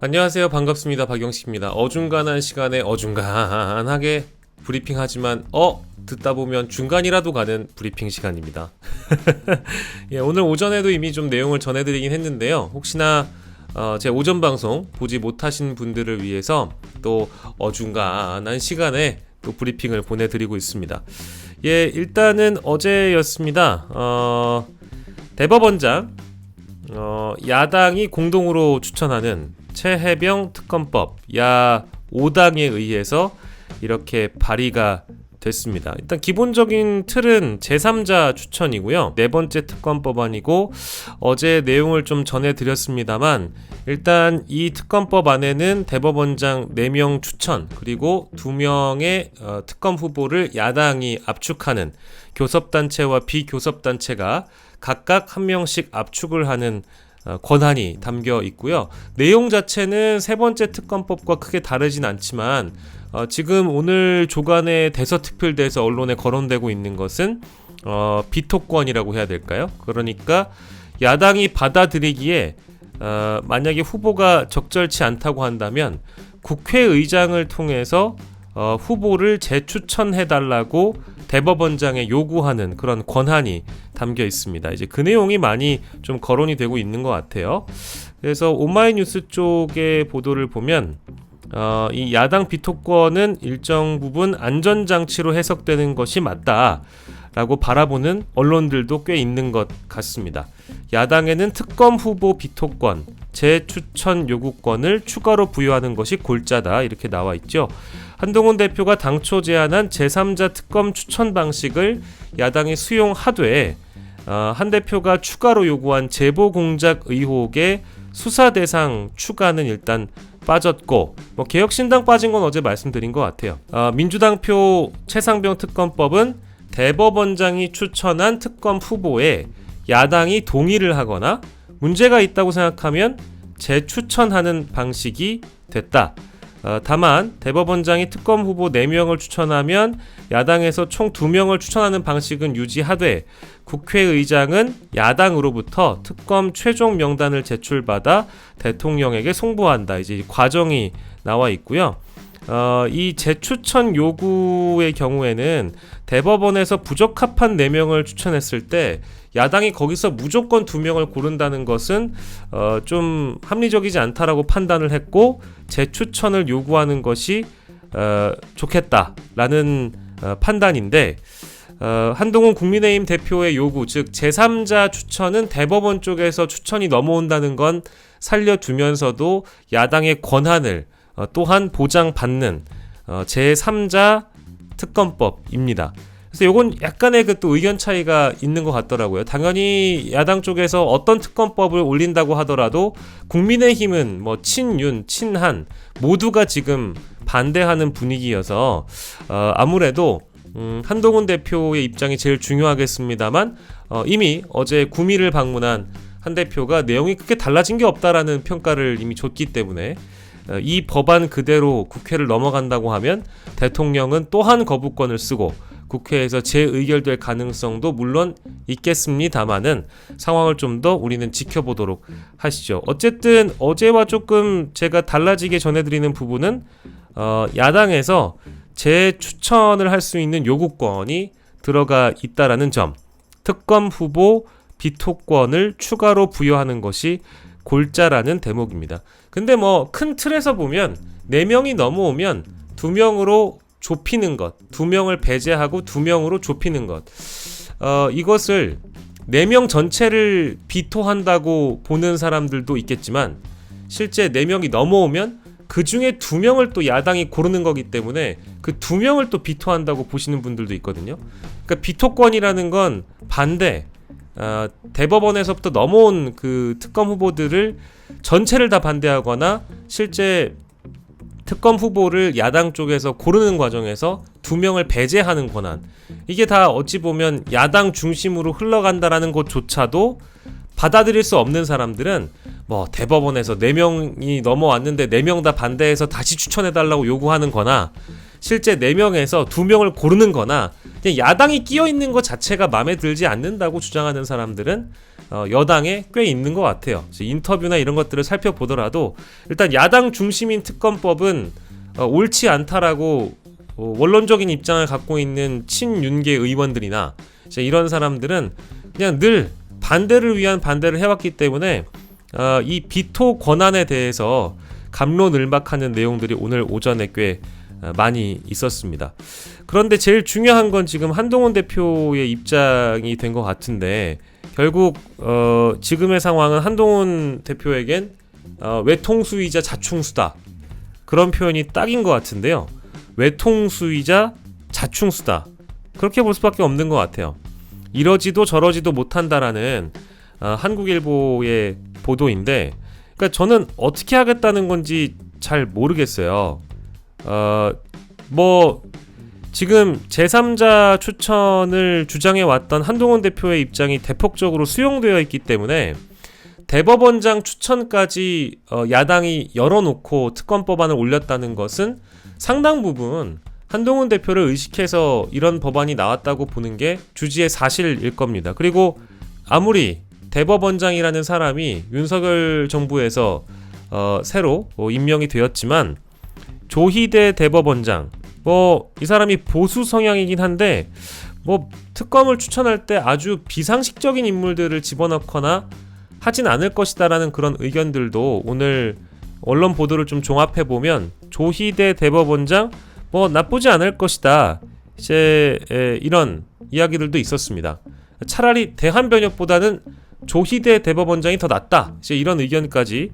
안녕하세요. 반갑습니다. 박영식입니다. 어중간한 시간에 어중간하게 브리핑하지만 듣다 보면 중간이라도 가는 브리핑 시간입니다. 예, 오늘 오전에도 이미 좀 내용을 전해드리긴 했는데요. 혹시나 제 오전 방송 보지 못하신 분들을 위해서 또 어중간한 시간에 또 브리핑을 보내드리고 있습니다. 예, 일단은 어제였습니다. 대법원장 야당이 공동으로 추천하는 최혜병 특검법 야 5당에 의해서 이렇게 발의가 됐습니다. 일단 기본적인 틀은 제3자 추천이고요. 네 번째 특검법안이고 어제 내용을 좀 전해드렸습니다만 일단 이 특검법 안에는 대법원장 4명 추천 그리고 2명의 특검 후보를 야당이 압축하는 교섭단체와 비교섭단체가 각각 1명씩 압축을 하는 권한이 담겨 있고요. 내용 자체는 세 번째 특검법과 크게 다르진 않지만 지금 오늘 조간의 대서특필대에서 언론에 거론되고 있는 것은 비토권이라고 해야 될까요? 그러니까 야당이 받아들이기에 만약에 후보가 적절치 않다고 한다면 국회의장을 통해서 후보를 재추천해달라고 대법원장에 요구하는 그런 권한이 담겨 있습니다. 이제 그 내용이 많이 좀 거론이 되고 있는 것 같아요. 그래서 오마이뉴스 쪽의 보도를 보면 이 야당 비토권은 일정 부분 안전장치로 해석되는 것이 맞다라고 바라보는 언론들도 꽤 있는 것 같습니다. 야당에는 특검 후보 비토권, 재추천 요구권을 추가로 부여하는 것이 골자다 이렇게 나와 있죠. 한동훈 대표가 당초 제안한 제3자 특검 추천 방식을 야당이 수용하되 한 대표가 추가로 요구한 제보 공작 의혹의 수사 대상 추가는 일단 빠졌고 개혁신당 빠진 건 어제 말씀드린 것 같아요. 민주당표 최상병 특검법은 대법원장이 추천한 특검 후보에 야당이 동의를 하거나 문제가 있다고 생각하면 재추천하는 방식이 됐다. 다만 대법원장이 특검 후보 4명을 추천하면 야당에서 총 2명을 추천하는 방식은 유지하되 국회의장은 야당으로부터 특검 최종 명단을 제출받아 대통령에게 송부한다. 이제 과정이 나와 있고요. 이 재추천 요구의 경우에는 대법원에서 부적합한 4명을 추천했을 때 야당이 거기서 무조건 2명을 고른다는 것은 좀 합리적이지 않다라고 판단을 했고 재추천을 요구하는 것이 좋겠다라는 판단인데 한동훈 국민의힘 대표의 요구 즉 제3자 추천은 대법원 쪽에서 추천이 넘어온다는 건 살려두면서도 야당의 권한을 또한 보장받는 제3자 특검법입니다. 그래서 이건 약간의 또 의견 차이가 있는 것 같더라고요. 당연히 야당 쪽에서 어떤 특검법을 올린다고 하더라도 국민의힘은 친윤, 친한 모두가 지금 반대하는 분위기여서 아무래도 한동훈 대표의 입장이 제일 중요하겠습니다만 이미 어제 구미를 방문한 한 대표가 내용이 크게 달라진 게 없다라는 평가를 이미 줬기 때문에 이 법안 그대로 국회를 넘어간다고 하면 대통령은 또한 거부권을 쓰고 국회에서 재의결될 가능성도 물론 있겠습니다만은 상황을 좀 더 우리는 지켜보도록 하시죠. 어쨌든 어제와 조금 제가 달라지게 전해드리는 부분은 야당에서 재추천을 할 수 있는 요구권이 들어가 있다라는 점, 특검 후보 비토권을 추가로 부여하는 것이 골자라는 대목입니다. 근데 큰 틀에서 보면 4명이 넘어오면 2명으로 좁히는 것, 2명을 배제하고 2명으로 좁히는 것, 이것을 4명 전체를 비토한다고 보는 사람들도 있겠지만 실제 4명이 넘어오면 그 중에 2명을 또 야당이 고르는 거기 때문에 그 2명을 또 비토한다고 보시는 분들도 있거든요. 그러니까 비토권이라는 건 반대, 대법원에서부터 넘어온 그 특검 후보들을 전체를 다 반대하거나 실제 특검 후보를 야당 쪽에서 고르는 과정에서 2명을 배제하는 권한, 이게 다 어찌 보면 야당 중심으로 흘러간다라는 것조차도 받아들일 수 없는 사람들은 대법원에서 4명이 넘어왔는데 4명 다 반대해서 다시 추천해달라고 요구하는 거나 실제 4명에서 2명을 고르는 거나 그냥 야당이 끼어있는 것 자체가 마음에 들지 않는다고 주장하는 사람들은 여당에 꽤 있는 것 같아요. 인터뷰나 이런 것들을 살펴보더라도 일단 야당 중심인 특검법은 옳지 않다라고 원론적인 입장을 갖고 있는 친윤계 의원들이나 이런 사람들은 그냥 늘 반대를 위한 반대를 해왔기 때문에 이 비토 권한에 대해서 갑론을박하는 내용들이 오늘 오전에 꽤 많이 있었습니다. 그런데 제일 중요한 건 지금 한동훈 대표의 입장이 된 것 같은데 결국 지금의 상황은 한동훈 대표에겐 외통수이자 자충수다, 그런 표현이 딱인 것 같은데요. 외통수이자 자충수다, 그렇게 볼 수밖에 없는 것 같아요. 이러지도 저러지도 못한다라는 한국일보의 보도인데, 그러니까 저는 어떻게 하겠다는 건지 잘 모르겠어요. 지금 제3자 추천을 주장해왔던 한동훈 대표의 입장이 대폭적으로 수용되어 있기 때문에 대법원장 추천까지 야당이 열어놓고 특검법안을 올렸다는 것은 상당 부분 한동훈 대표를 의식해서 이런 법안이 나왔다고 보는 게 주지의 사실일 겁니다. 그리고 아무리 대법원장이라는 사람이 윤석열 정부에서 새로 임명이 되었지만 조희대 대법원장, 이 사람이 보수 성향이긴 한데 특검을 추천할 때 아주 비상식적인 인물들을 집어넣거나 하진 않을 것이다라는 그런 의견들도 오늘 언론 보도를 좀 종합해 보면 조희대 대법원장 나쁘지 않을 것이다, 이런 이야기들도 있었습니다. 차라리 대한변협보다는 조희대 대법원장이 더 낫다, 이런 의견까지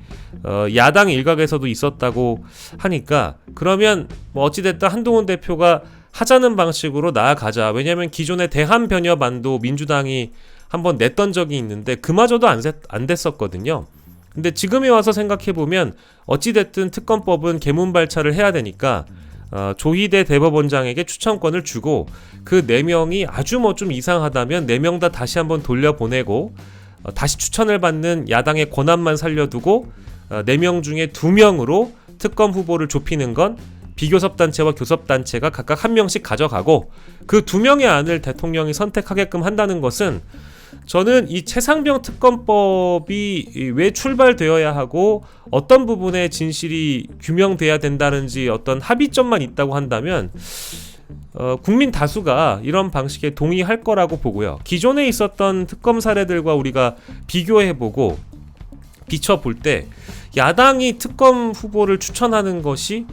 야당 일각에서도 있었다고 하니까, 그러면 어찌됐든 한동훈 대표가 하자는 방식으로 나아가자. 왜냐하면 기존의 대한변협안도 민주당이 한번 냈던 적이 있는데 그마저도 안 됐었거든요. 근데 지금에 와서 생각해보면 어찌됐든 특검법은 개문발차를 해야 되니까 조희대 대법원장에게 추천권을 주고 그 4명이 아주 좀 이상하다면 4명 다 다시 한번 돌려보내고 다시 추천을 받는 야당의 권한만 살려두고 4명 중에 2명으로 특검 후보를 좁히는 건 비교섭단체와 교섭단체가 각각 1명씩 가져가고 그 2명의 안을 대통령이 선택하게끔 한다는 것은, 저는 이 최상병 특검법이 왜 출발되어야 하고 어떤 부분에 진실이 규명돼야 된다는지 어떤 합의점만 있다고 한다면 국민 다수가 이런 방식에 동의할 거라고 보고요. 기존에 있었던 특검 사례들과 우리가 비교해보고 비춰볼 때 야당이 특검 후보를 추천하는 것이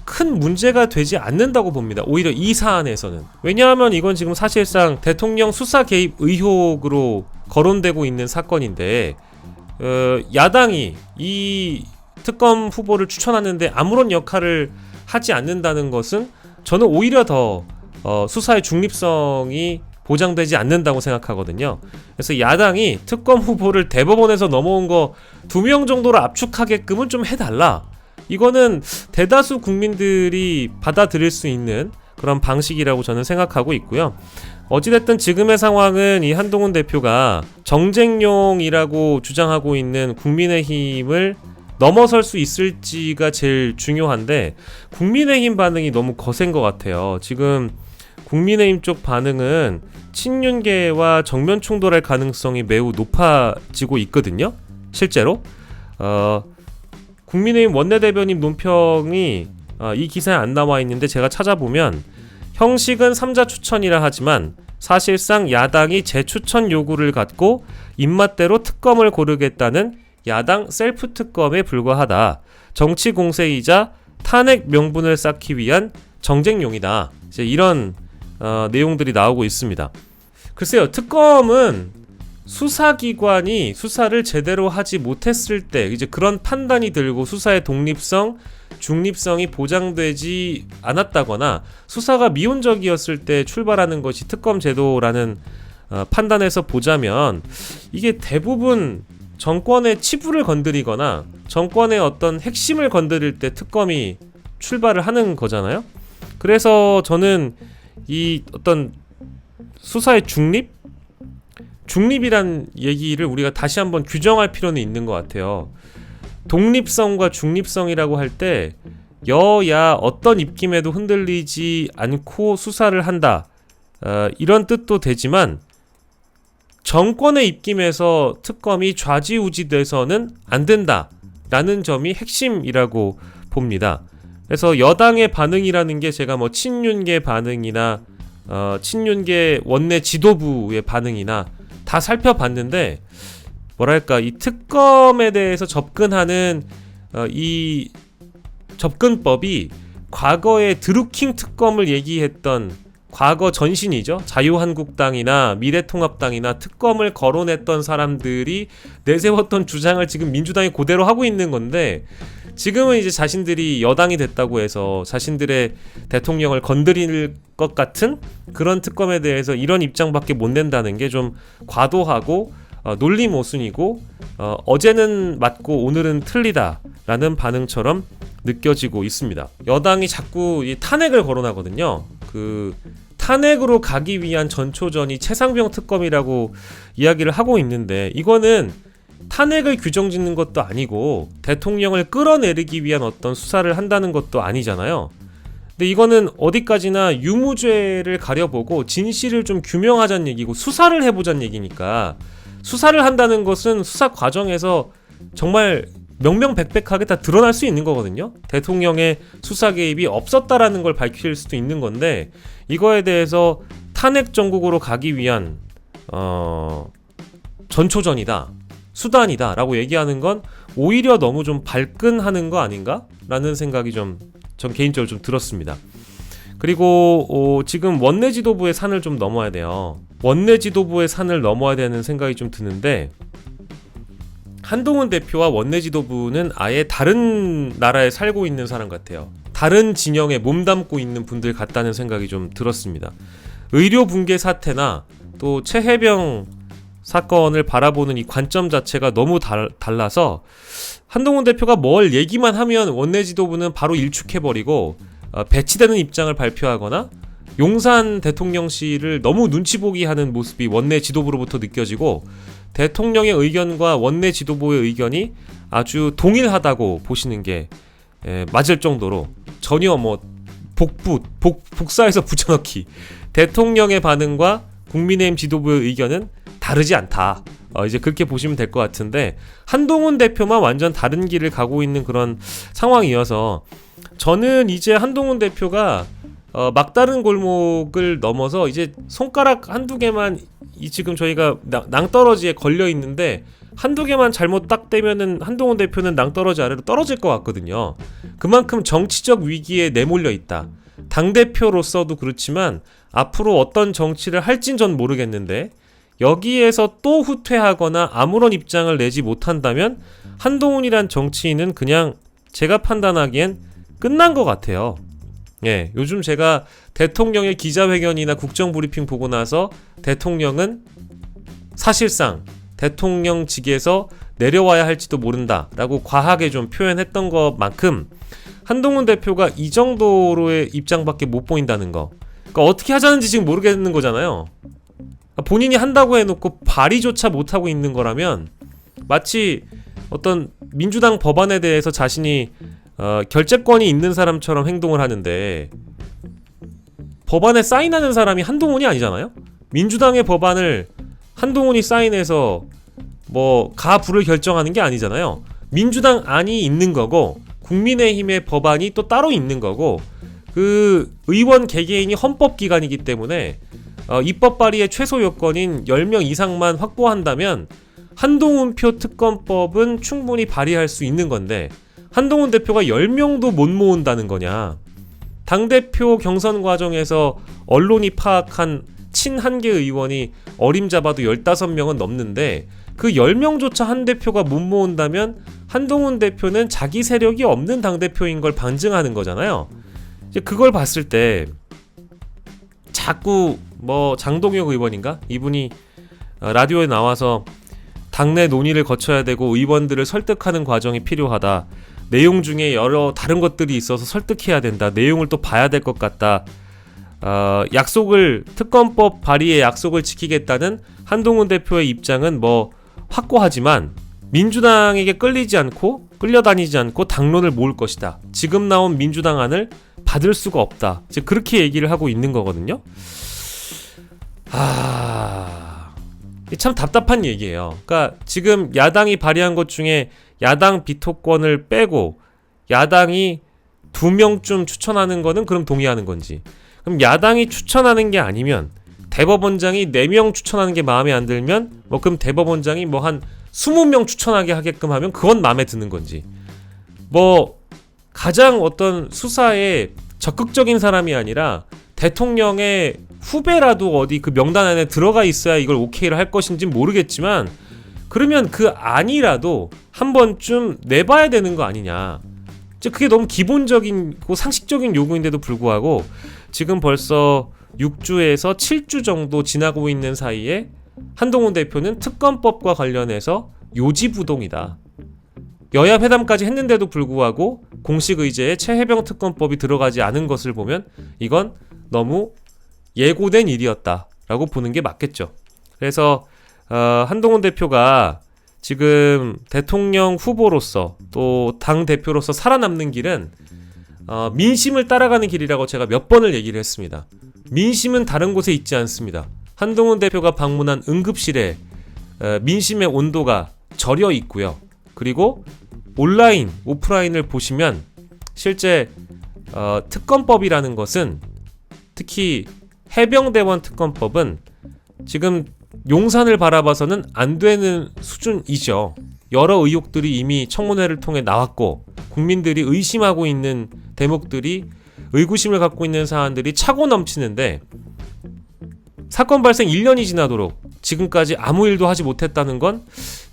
큰 문제가 되지 않는다고 봅니다. 오히려 이 사안에서는. 왜냐하면 이건 지금 사실상 대통령 수사 개입 의혹으로 거론되고 있는 사건인데 야당이 이 특검 후보를 추천하는데 아무런 역할을 하지 않는다는 것은 저는 오히려 더 수사의 중립성이 보장되지 않는다고 생각하거든요. 그래서 야당이 특검 후보를 대법원에서 넘어온 거 2명 정도로 압축하게끔은 좀 해달라. 이거는 대다수 국민들이 받아들일 수 있는 그런 방식이라고 저는 생각하고 있고요. 어찌됐든 지금의 상황은 이 한동훈 대표가 정쟁용이라고 주장하고 있는 국민의힘을 넘어설 수 있을지가 제일 중요한데, 국민의힘 반응이 너무 거센 것 같아요. 지금 국민의힘 쪽 반응은 친윤계와 정면 충돌할 가능성이 매우 높아지고 있거든요. 실제로 국민의힘 원내대변인 논평이 이 기사에 안 나와 있는데 제가 찾아보면 형식은 3자 추천이라 하지만 사실상 야당이 재추천 요구를 갖고 입맛대로 특검을 고르겠다는 야당 셀프 특검에 불과하다. 정치 공세이자 탄핵 명분을 쌓기 위한 정쟁용이다. 이제 이런 내용들이 나오고 있습니다. 글쎄요, 특검은 수사기관이 수사를 제대로 하지 못했을 때 이제 그런 판단이 들고 수사의 독립성, 중립성이 보장되지 않았다거나 수사가 미온적이었을 때 출발하는 것이 특검 제도라는 판단에서 보자면, 이게 대부분 정권의 치부를 건드리거나 정권의 어떤 핵심을 건드릴 때 특검이 출발을 하는 거잖아요. 그래서 저는 이 어떤 수사의 중립이란 얘기를 우리가 다시 한번 규정할 필요는 있는 것 같아요. 독립성과 중립성이라고 할 때 여야 어떤 입김에도 흔들리지 않고 수사를 한다, 이런 뜻도 되지만 정권의 입김에서 특검이 좌지우지돼서는 안 된다라는 점이 핵심이라고 봅니다. 그래서 여당의 반응이라는 게 제가 뭐 친윤계 반응이나 친윤계 원내 지도부의 반응이나 다 살펴봤는데, 뭐랄까, 이 특검에 대해서 접근하는 이 접근법이 과거에 드루킹 특검을 얘기했던 과거 전신이죠. 자유한국당이나 미래통합당이나 특검을 거론했던 사람들이 내세웠던 주장을 지금 민주당이 그대로 하고 있는 건데, 지금은 이제 자신들이 여당이 됐다고 해서 자신들의 대통령을 건드릴 것 같은 그런 특검에 대해서 이런 입장밖에 못 낸다는 게 좀 과도하고 논리 모순이고, 어제는 맞고 오늘은 틀리다라는 반응처럼 느껴지고 있습니다. 여당이 자꾸 이 탄핵을 거론하거든요. 그 탄핵으로 가기 위한 전초전이 최상병 특검이라고 이야기를 하고 있는데, 이거는 탄핵을 규정짓는 것도 아니고 대통령을 끌어내리기 위한 어떤 수사를 한다는 것도 아니잖아요. 근데 이거는 어디까지나 유무죄를 가려보고 진실을 좀 규명하자는 얘기고 수사를 해보자는 얘기니까, 수사를 한다는 것은 수사 과정에서 정말 명명백백하게 다 드러날 수 있는 거거든요. 대통령의 수사 개입이 없었다라는 걸 밝힐 수도 있는 건데, 이거에 대해서 탄핵 정국으로 가기 위한 전초전이다, 수단이다 라고 얘기하는 건 오히려 너무 좀 발끈하는 거 아닌가? 라는 생각이 전 개인적으로 좀 들었습니다. 그리고 지금 원내 지도부의 산을 좀 넘어야 돼요. 원내 지도부의 산을 넘어야 되는 생각이 좀 드는데, 한동훈 대표와 원내 지도부는 아예 다른 나라에 살고 있는 사람 같아요. 다른 진영에 몸담고 있는 분들 같다는 생각이 좀 들었습니다. 의료 붕괴 사태나 또 최혜병 사건을 바라보는 이 관점 자체가 너무 달라서, 한동훈 대표가 뭘 얘기만 하면 원내 지도부는 바로 일축해버리고 배치되는 입장을 발표하거나 용산 대통령실을 너무 눈치 보기 하는 모습이 원내 지도부로부터 느껴지고, 대통령의 의견과 원내 지도부의 의견이 아주 동일하다고 보시는 게 맞을 정도로 전혀 뭐 복사해서 붙여넣기, 대통령의 반응과 국민의힘 지도부의 의견은 다르지 않다, 이제 그렇게 보시면 될 것 같은데, 한동훈 대표만 완전 다른 길을 가고 있는 그런 상황이어서 저는 이제 한동훈 대표가 막다른 골목을 넘어서 이제 손가락 한두 개만 지금 저희가 낭떠러지에 걸려 있는데 한두 개만 잘못 딱 떼면은 한동훈 대표는 낭떠러지 아래로 떨어질 것 같거든요. 그만큼 정치적 위기에 내몰려 있다. 당대표로서도 그렇지만 앞으로 어떤 정치를 할진 전 모르겠는데, 여기에서 또 후퇴하거나 아무런 입장을 내지 못한다면 한동훈이란 정치인은 그냥 제가 판단하기엔 끝난 것 같아요. 예, 요즘 제가 대통령의 기자회견이나 국정브리핑 보고 나서 대통령은 사실상 대통령직에서 내려와야 할지도 모른다라고 과하게 좀 표현했던 것만큼 한동훈 대표가 이 정도로의 입장밖에 못 보인다는 거, 그러니까 어떻게 하자는지 지금 모르겠는 거잖아요. 본인이 한다고 해놓고 발의조차 못하고 있는 거라면 마치 어떤 민주당 법안에 대해서 자신이 결재권이 있는 사람처럼 행동을 하는데, 법안에 사인하는 사람이 한동훈이 아니잖아요. 민주당의 법안을 한동훈이 사인해서 뭐 가불을 결정하는 게 아니잖아요. 민주당 안이 있는 거고 국민의힘의 법안이 또 따로 있는 거고, 그 의원 개개인이 헌법기관이기 때문에 입법 발의의 최소 요건인 10명 이상만 확보한다면 한동훈표 특검법은 충분히 발의할 수 있는 건데, 한동훈 대표가 10명도 못 모은다는 거냐. 당대표 경선 과정에서 언론이 파악한 친한계 의원이 어림잡아도 15명은 넘는데 그 10명조차 한 대표가 못 모은다면 한동훈 대표는 자기 세력이 없는 당대표인 걸 반증하는 거잖아요. 이제 그걸 봤을 때 자꾸 뭐 장동혁 의원인가? 이분이 라디오에 나와서 당내 논의를 거쳐야 되고 의원들을 설득하는 과정이 필요하다. 내용 중에 여러 다른 것들이 있어서 설득해야 된다. 내용을 또 봐야 될 것 같다. 특검법 발의의 약속을 지키겠다는 한동훈 대표의 입장은 뭐 확고하지만 민주당에게 끌려다니지 않고 당론을 모을 것이다. 지금 나온 민주당 안을 받을 수가 없다. 이제 그렇게 얘기를 하고 있는 거거든요. 참 답답한 얘기예요. 그러니까 지금 야당이 발의한 것 중에 야당 비토권을 빼고 야당이 2명쯤 추천하는 거는 그럼 동의하는 건지, 그럼 야당이 추천하는 게 아니면 대법원장이 4명 추천하는 게 마음에 안 들면 뭐 그럼 대법원장이 뭐 한 20명 추천하게 하게끔 하면 그건 마음에 드는 건지, 뭐 가장 어떤 수사에 적극적인 사람이 아니라 대통령의 후배라도 어디 그 명단 안에 들어가 있어야 이걸 오케이를 할 것인지 모르겠지만, 그러면 그 안이라도 한 번쯤 내봐야 되는 거 아니냐. 그게 너무 기본적이고 상식적인 요구인데도 불구하고 지금 벌써 6주에서 7주 정도 지나고 있는 사이에 한동훈 대표는 특검법과 관련해서 요지부동이다. 여야 회담까지 했는데도 불구하고 공식 의제에 최혜병 특검법이 들어가지 않은 것을 보면 이건 너무 예고된 일이었다라고 보는 게 맞겠죠. 그래서 한동훈 대표가 지금 대통령 후보로서 또 당 대표로서 살아남는 길은 민심을 따라가는 길이라고 제가 몇 번을 얘기를 했습니다. 민심은 다른 곳에 있지 않습니다. 한동훈 대표가 방문한 응급실에 민심의 온도가 절여 있고요. 그리고 온라인, 오프라인을 보시면 실제 특검법이라는 것은, 특히 해병대원 특검법은 지금 용산을 바라봐서는 안 되는 수준이죠. 여러 의혹들이 이미 청문회를 통해 나왔고 국민들이 의심하고 있는 대목들이, 의구심을 갖고 있는 사안들이 차고 넘치는데 사건 발생 1년이 지나도록 지금까지 아무 일도 하지 못했다는 건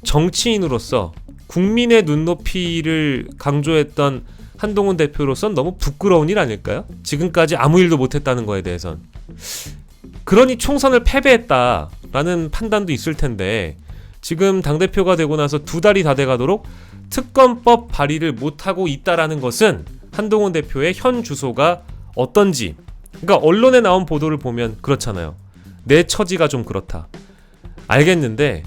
정치인으로서 국민의 눈높이를 강조했던 한동훈 대표로선 너무 부끄러운 일 아닐까요? 지금까지 아무 일도 못했다는 거에 대해선. 그러니 총선을 패배했다라는 판단도 있을 텐데, 지금 당대표가 되고 나서 2달이 다 돼가도록 특검법 발의를 못하고 있다라는 것은 한동훈 대표의 현 주소가 어떤지, 그러니까 언론에 나온 보도를 보면 그렇잖아요. 내 처지가 좀 그렇다. 알겠는데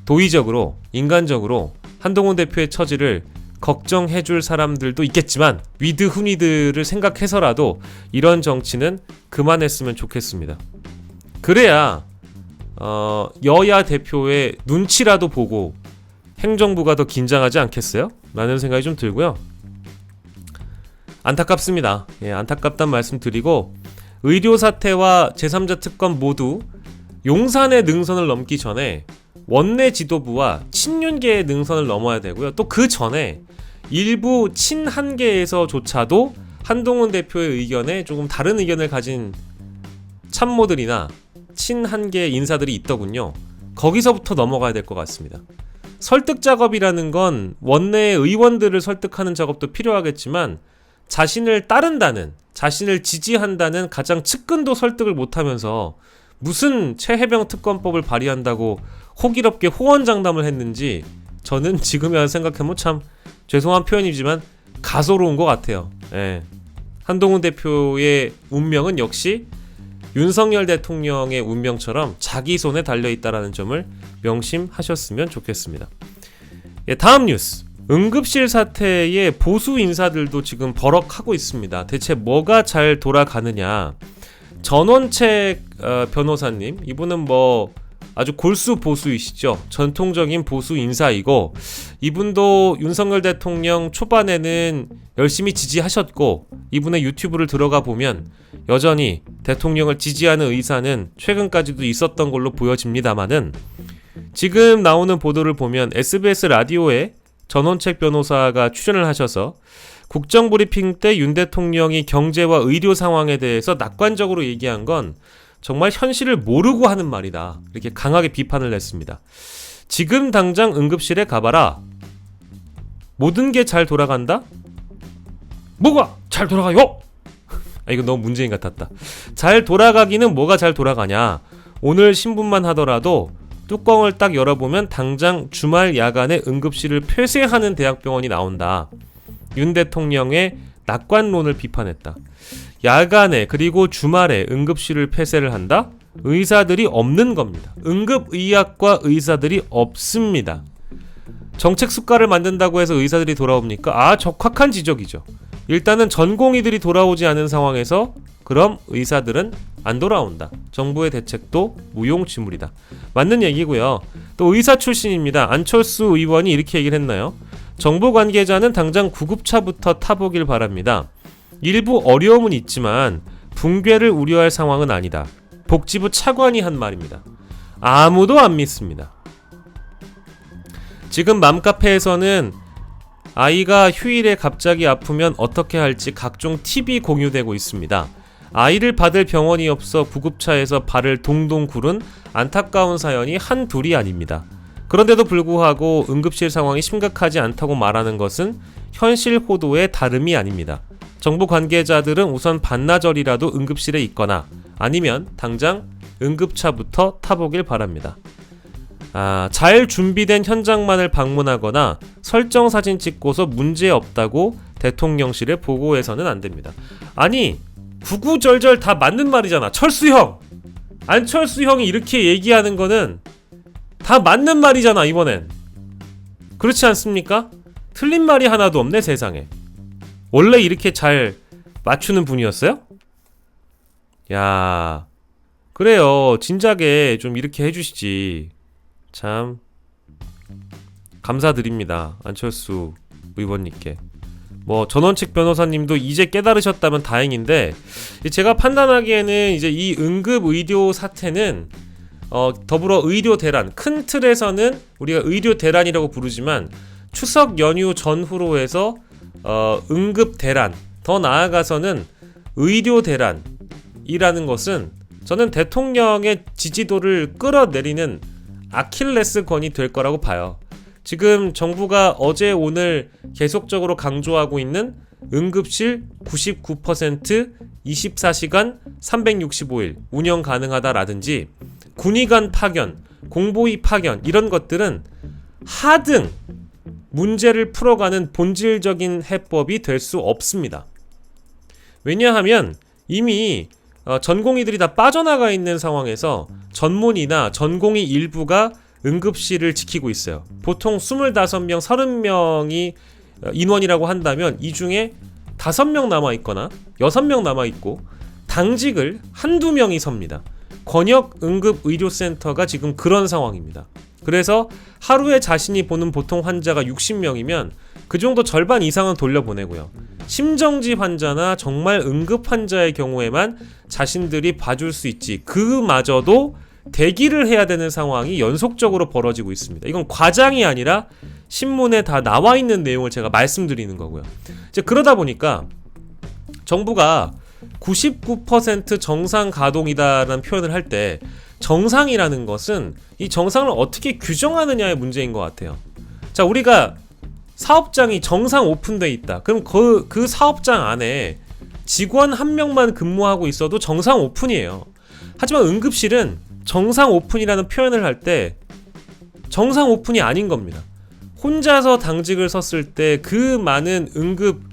도의적으로, 인간적으로 한동훈 대표의 처지를 걱정해줄 사람들도 있겠지만 위드훈이들을 생각해서라도 이런 정치는 그만했으면 좋겠습니다. 그래야 여야 대표의 눈치라도 보고 행정부가 더 긴장하지 않겠어요? 라는 생각이 좀 들고요. 안타깝습니다. 안타깝단 말씀 드리고, 의료 사태와 제3자 특검 모두 용산의 능선을 넘기 전에 원내 지도부와 친윤계의 능선을 넘어야 되고요. 또 그 전에 일부 친한계에서조차도 한동훈 대표의 의견에 조금 다른 의견을 가진 참모들이나 친한계 인사들이 있더군요. 거기서부터 넘어가야 될 것 같습니다. 설득 작업이라는 건 원내의 의원들을 설득하는 작업도 필요하겠지만, 자신을 따른다는, 자신을 지지한다는 가장 측근도 설득을 못하면서 무슨 최혜병 특검법을 발의한다고 호기롭게 호언장담을 했는지, 저는 지금에 와서 생각해보면 참 죄송한 표현이지만 가소로운 것 같아요. 한동훈 대표의 운명은 역시 윤석열 대통령의 운명처럼 자기 손에 달려있다는 점을 명심하셨으면 좋겠습니다. 다음 뉴스. 응급실 사태의 보수 인사들도 지금 버럭하고 있습니다. 대체 뭐가 잘 돌아가느냐. 전원책 변호사님, 이분은 뭐 아주 골수 보수이시죠. 전통적인 보수 인사이고, 이분도 윤석열 대통령 초반에는 열심히 지지하셨고, 이분의 유튜브를 들어가 보면 여전히 대통령을 지지하는 의사는 최근까지도 있었던 걸로 보여집니다만은, 지금 나오는 보도를 보면 SBS 라디오에 전원책 변호사가 출연을 하셔서 국정브리핑 때 윤 대통령이 경제와 의료 상황에 대해서 낙관적으로 얘기한 건 정말 현실을 모르고 하는 말이다. 이렇게 강하게 비판을 했습니다. 지금 당장 응급실에 가봐라. 모든 게 잘 돌아간다? 뭐가 잘 돌아가요? 이거 너무 문재인 같았다. 잘 돌아가기는 뭐가 잘 돌아가냐. 오늘 신문만 하더라도 뚜껑을 딱 열어보면 당장 주말 야간에 응급실을 폐쇄하는 대학병원이 나온다. 윤 대통령의 낙관론을 비판했다. 야간에 그리고 주말에 응급실을 폐쇄를 한다? 의사들이 없는 겁니다. 응급의학과 의사들이 없습니다. 정책 수가를 만든다고 해서 의사들이 돌아옵니까? 적확한 지적이죠. 일단은 전공의들이 돌아오지 않은 상황에서 그럼 의사들은 안 돌아온다. 정부의 대책도 무용지물이다. 맞는 얘기고요. 또 의사 출신입니다. 안철수 의원이 이렇게 얘기를 했나요? 정부 관계자는 당장 구급차부터 타보길 바랍니다. 일부 어려움은 있지만 붕괴를 우려할 상황은 아니다. 복지부 차관이 한 말입니다. 아무도 안 믿습니다. 지금 맘카페에서는 아이가 휴일에 갑자기 아프면 어떻게 할지 각종 팁이 공유되고 있습니다. 아이를 받을 병원이 없어 구급차에서 발을 동동 구른 안타까운 사연이 한둘이 아닙니다. 그런데도 불구하고 응급실 상황이 심각하지 않다고 말하는 것은 현실 호도의 다름이 아닙니다. 정부 관계자들은 우선 반나절이라도 응급실에 있거나 아니면 당장 응급차부터 타보길 바랍니다. 잘 준비된 현장만을 방문하거나 설정 사진 찍고서 문제 없다고 대통령실에 보고해서는 안 됩니다. 아니, 구구절절 다 맞는 말이잖아. 철수 형! 안철수 형이 이렇게 얘기하는 거는 다 맞는 말이잖아, 이번엔. 그렇지 않습니까? 틀린 말이 하나도 없네, 세상에. 원래 이렇게 잘 맞추는 분이었어요? 야, 그래요. 진작에 좀 이렇게 해주시지. 참 감사드립니다, 안철수 의원님께. 뭐 전원책 변호사님도 이제 깨달으셨다면 다행인데, 제가 판단하기에는 이제 이 응급의료 사태는 더불어 의료 대란, 큰 틀에서는 우리가 의료 대란이라고 부르지만 추석 연휴 전후로 해서 응급 대란, 더 나아가서는 의료 대란이라는 것은 저는 대통령의 지지도를 끌어내리는 아킬레스건이 될 거라고 봐요. 지금 정부가 어제 오늘 계속적으로 강조하고 있는 응급실 99% 24시간 365일 운영 가능하다라든지 군의관 파견, 공보위 파견, 이런 것들은 하등 문제를 풀어가는 본질적인 해법이 될 수 없습니다. 왜냐하면 이미 전공의들이 다 빠져나가 있는 상황에서 전문의나 전공의 일부가 응급실을 지키고 있어요. 보통 25명, 30명이 인원이라고 한다면 이 중에 5명 남아있거나 6명 남아있고 당직을 한두 명이 섭니다. 권역응급의료센터가 지금 그런 상황입니다. 그래서 하루에 자신이 보는 보통 환자가 60명이면 그 정도 절반 이상은 돌려보내고요. 심정지 환자나 정말 응급 환자의 경우에만 자신들이 봐줄 수 있지, 그마저도 대기를 해야 되는 상황이 연속적으로 벌어지고 있습니다. 이건 과장이 아니라 신문에 다 나와 있는 내용을 제가 말씀드리는 거고요. 이제 그러다 보니까 정부가 99% 정상 가동이다라는 표현을 할 때 정상이라는 것은 이 정상을 어떻게 규정하느냐의 문제인 것 같아요. 자, 우리가 사업장이 정상 오픈돼 있다. 그럼 그 사업장 안에 직원 한 명만 근무하고 있어도 정상 오픈이에요. 하지만 응급실은 정상 오픈이라는 표현을 할 때 정상 오픈이 아닌 겁니다. 혼자서 당직을 섰을 때 그 많은 응급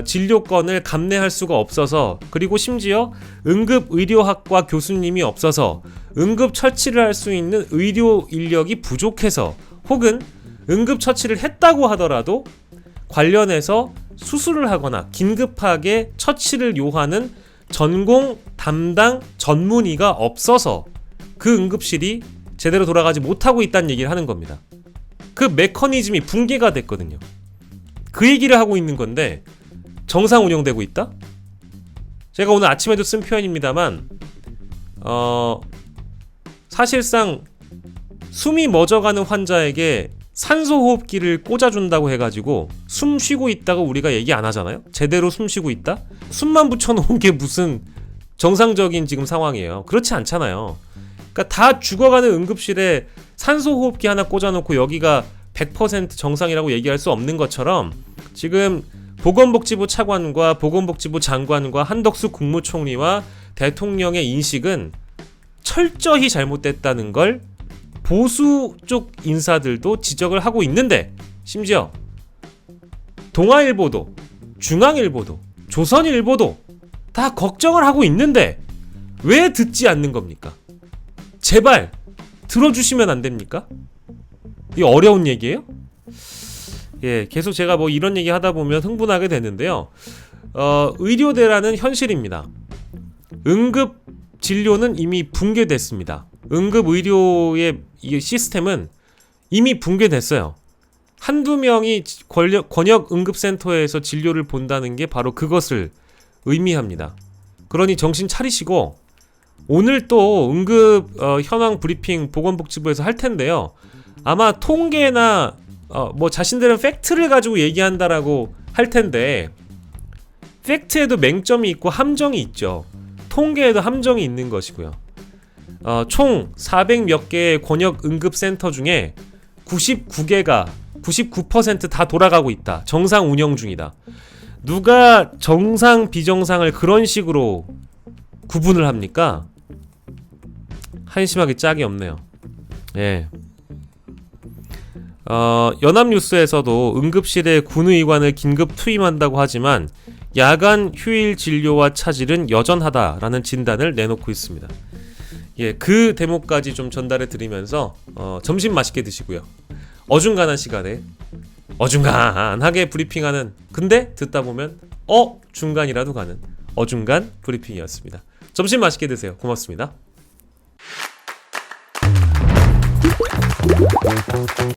진료건을 감내할 수가 없어서, 그리고 심지어 응급의료학과 교수님이 없어서 응급처치를 할 수 있는 의료 인력이 부족해서, 혹은 응급처치를 했다고 하더라도 관련해서 수술을 하거나 긴급하게 처치를 요하는 전공 담당 전문의가 없어서 그 응급실이 제대로 돌아가지 못하고 있다는 얘기를 하는 겁니다. 그 메커니즘이 붕괴가 됐거든요. 그 얘기를 하고 있는 건데 정상 운영되고 있다? 제가 오늘 아침에도 쓴 표현입니다만 사실상 숨이 멎어가는 환자에게 산소호흡기를 꽂아준다고 해가지고 숨 쉬고 있다고 우리가 얘기 안 하잖아요. 제대로 숨 쉬고 있다? 숨만 붙여놓은 게 무슨 정상적인 지금 상황이에요. 그렇지 않잖아요. 그러니까 다 죽어가는 응급실에 산소호흡기 하나 꽂아놓고 여기가 100% 정상이라고 얘기할 수 없는 것처럼, 지금 보건복지부 차관과 보건복지부 장관과 한덕수 국무총리와 대통령의 인식은 철저히 잘못됐다는 걸 보수 쪽 인사들도 지적을 하고 있는데, 심지어 동아일보도, 중앙일보도, 조선일보도 다 걱정을 하고 있는데 왜 듣지 않는 겁니까? 제발 들어주시면 안 됩니까? 이게 어려운 얘기예요? 예, 계속 제가 뭐 이런 얘기 하다 보면 흥분하게 되는데요. 의료대란은 현실입니다. 응급 진료는 이미 붕괴됐습니다. 응급 의료의 이 시스템은 이미 붕괴됐어요. 한두 명이 권역 응급센터에서 진료를 본다는 게 바로 그것을 의미합니다. 그러니 정신 차리시고 오늘 또 응급 현황 브리핑 보건복지부에서 할 텐데요. 아마 통계나 뭐 자신들은 팩트를 가지고 얘기한다라고 할 텐데 팩트에도 맹점이 있고 함정이 있죠. 통계에도 함정이 있는 것이고요. 총 400몇 개의 권역 응급센터 중에 99개가 99% 다 돌아가고 있다. 정상 운영 중이다. 누가 정상 비정상을 그런 식으로 구분을 합니까? 한심하기 짝이 없네요. 예. 연합뉴스에서도 응급실에 군의관을 긴급 투입한다고 하지만 야간 휴일 진료와 차질은 여전하다라는 진단을 내놓고 있습니다. 예, 그 대목까지 좀 전달해 드리면서 점심 맛있게 드시고요. 어중간한 시간에 어중간하게 브리핑하는, 근데 듣다 보면 중간이라도 가는 어중간 브리핑이었습니다. 점심 맛있게 드세요. 고맙습니다.